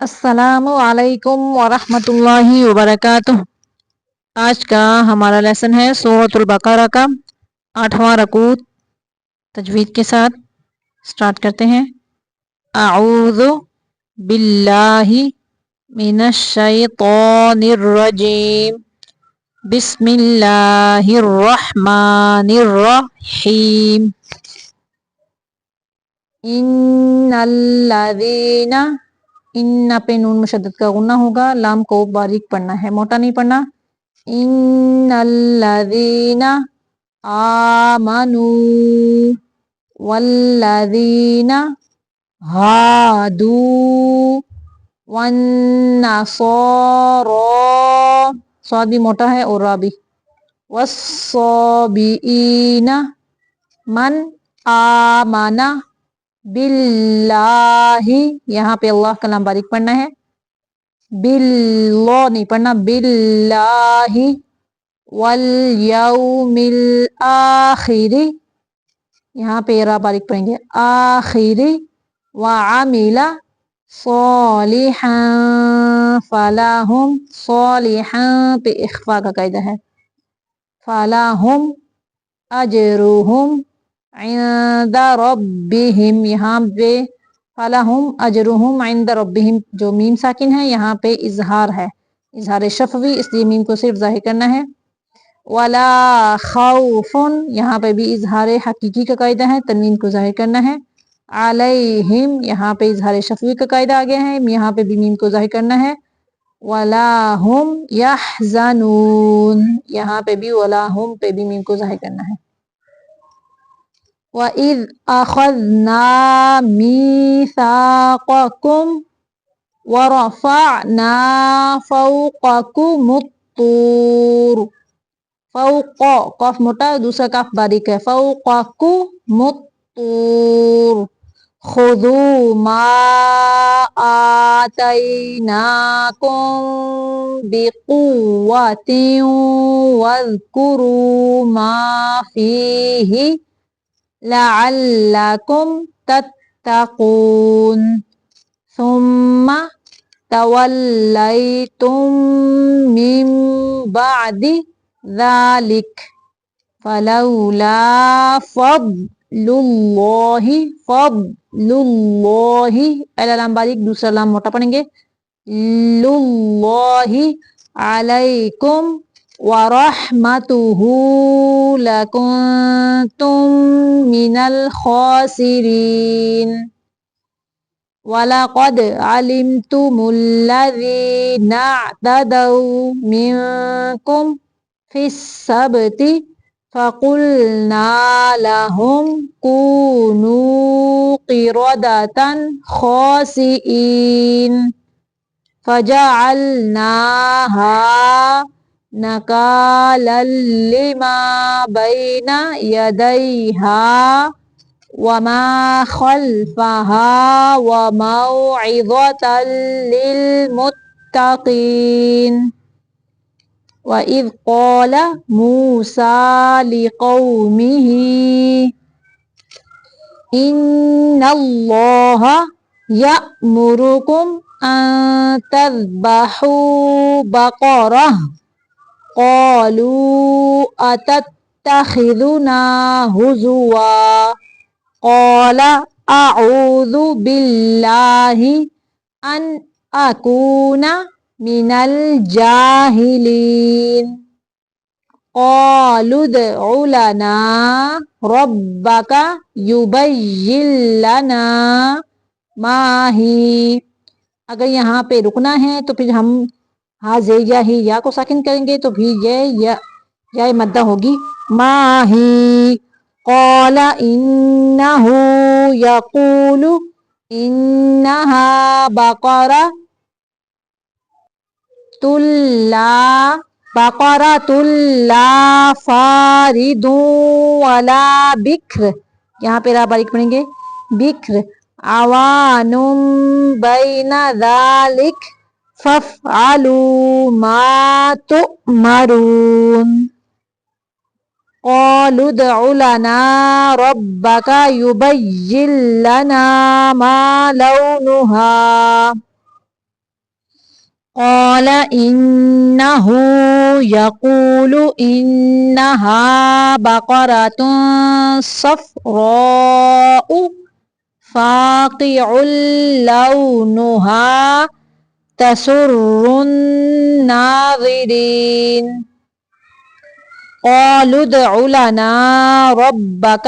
السلام علیکم ورحمۃ اللہ وبرکاتہ۔ آج کا ہمارا لیسن ہے سورۃ البقرہ کا 8واں رکوع تجوید کے ساتھ۔ سٹارٹ کرتے ہیں۔ اعوذ باللہ من الشیطان الرجیم، بسم اللہ الرحمن الرحیم۔ ان الذین، ان پہ نون مشدد کا غنہ ہوگا، لام کو باریک پڑھنا ہے، موٹا نہیں پڑھنا۔ ان الذین آمنوا والذین ہادوا والنصارى، صاد بھی موٹا ہے اور را بھی، والصابئین، من آمن باللہ، یہاں پہ اللہ کا لام باریک پڑھنا ہے، باللہ نہیں پڑھنا، باللہ، والیوم الآخر، یہاں پہ را باریک پڑھیں گے، آخر، وعمل صالحا فلہم، صالحا پہ اخفاء کا قاعدہ ہے، فلہم اجرہم عند ربہم، یہاں پہ فلہم اجرہم عند ربہم جو میم ساکن ہے یہاں پہ اظہار ہے، اظہار شفوی، اس لیے میم کو صرف ظاہر کرنا ہے۔ ولا خوف، یہاں پہ بھی اظہار حقیقی کا قاعدہ ہے، تنوین کو ظاہر کرنا ہے۔ علیہم، یہاں پہ اظہار شفوی کا قاعدہ آ گیا ہے، یہاں پہ بھی میم کو ظاہر کرنا ہے۔ ولا ہم یحزنون، یہاں پہ بھی ولا ہم پہ بھی میم کو ظاہر کرنا ہے۔ وَإِذْ أَخَذْنَا مِيثَاقَكُمْ وَرَفَعْنَا فَوْقَكُمُ الطُّورَ، فوق، قاف موٹا دوسرا کاف باریک ہے، فوقکم الطور، خذوا ما آتیناکم بقوة واذکروا ما فیہ لعلکم تتقون، ثم تولیتم من بعد ذلک فلولا فضل اللہ، فضل اللہ، پہلا لام باریک دوسرا لام موٹا پڑھیں گے، للہ علیکم ورحمتہ لکنتم من الخاسرین، وَلَقَدْ عَلِمْتُمُ الَّذِينَ اعْتَدَوْا مِنْكُمْ فِي السَّبْتِ فَقُلْنَا لَهُمْ كُونُوا قِرَدَةً خَاسِئِينَ فَجَعَلْنَاهَا نَكَالًا لِمَا بَيْنَ يَدَيْهَا وَمَا خَلْفَهَا وَمَوْعِظَةً لِلْمُتَّقِينَ۔ وَإِذْ قَالَ مُوسَى لِقَوْمِهِ إِنَّ اللَّهَ يَأْمُرُكُمْ أَن تَذْبَحُوا بَقَرَةً قَالُوا أَتَتَّخِذُنَا هُزُوًا قال اعوذ باللہ ان اکون من الجاہلین، قالوا ادع لنا ربک یبین لنا ما ہی، اگر یہاں پہ رکنا ہے تو پھر ہم ہاں یا ہی یا کو ساکن کریں گے تو پھر یہ یا مدہ ہوگی، ما ہی، قال انہ یقول انہا بقرۃ لا فارض ولا بکر، یہاں پہ را باریک پڑھیں گے، بکر، عوان بین ذالک فافعلوا ما تؤمرون، قالوا ادع لنا ربک یبین لنا ما لونها قال إنه يقول إنها بقرة صفراء فاقع لونها تسر الناظرين قالوا ادع لنا ربك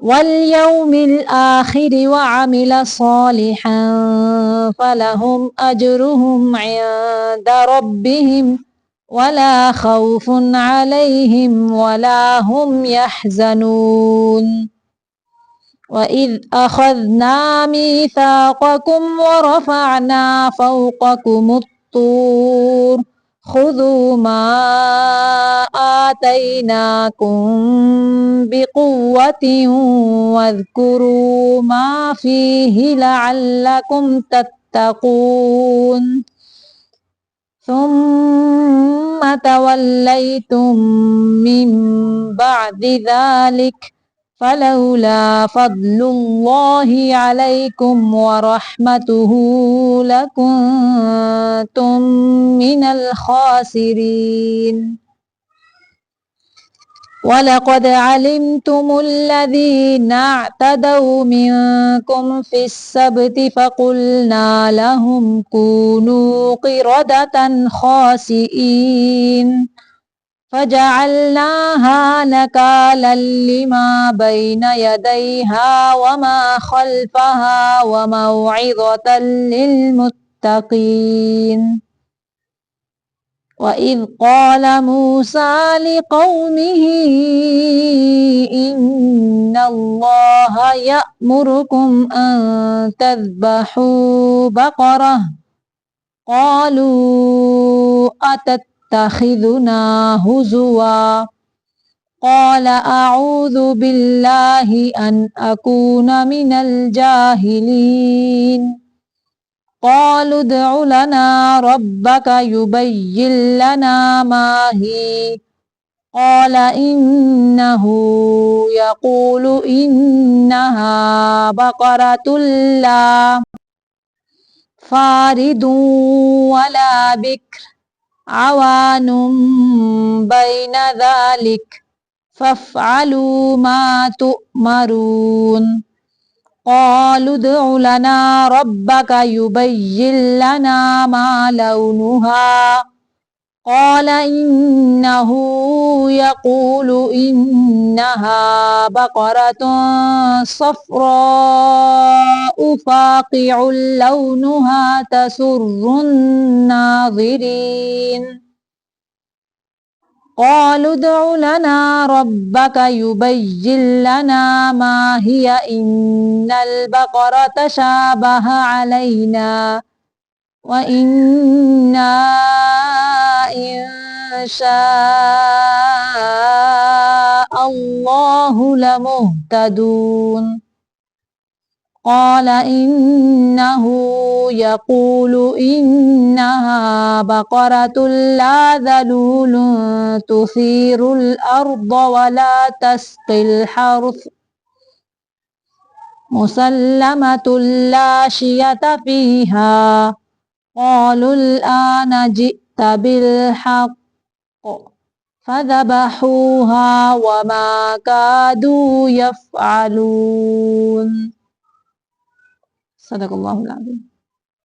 واليوم الآخر وعمل صالحا فلهم أجرهم عند ربهم ولا خوف عليهم ولا هم يحزنون وإذ أخذنا ميثاقكم ورفعنا فوقكم الطور خذوا ما آتيناكم بقوة واذكروا ما فيه لعلكم تتقون ثم توليتم من بعد ذلك فلولا فضل الله عليكم ورحمته لكنتم من الخاسرين ولقد علمتم الذين اعتدوا منكم في السبت فقلنا لهم كونوا قردة خاسئين فجعلناها نكالا لما بين يديها وما خلفها وموعظة للمتقين وإذ قال موسى لقومه إن الله يأمركم أن تذبحوا بقرة قالوا أتتخذنا هزوا قال أعوذ بالله أن أكون من الجاهلين قالوا ادع لنا ربك يبين لنا ما هي قال إنه يقول إنها بقرة لا فارض ولا بكر عوان بين ذلك فافعلوا ما تؤمرون قالوا ادع لنا ربك يبين لنا ما لونها قال إنه يقول إنها بقرة صفراء فاقع لونها تسر الناظرين قالوا ادع لنا ربك يبين لنا ما هي إن البقرة شابه علينا وإنا إن شاء الله لمهتدون قال إنه يقول إنها بقرة لا ذلول تثير الأرض ولا تسقي الحرث مسلمة لا شية فيها قالوا الآن جئت بالحق فذبحوها وما كادوا يفعلون. صدق الله العظيم.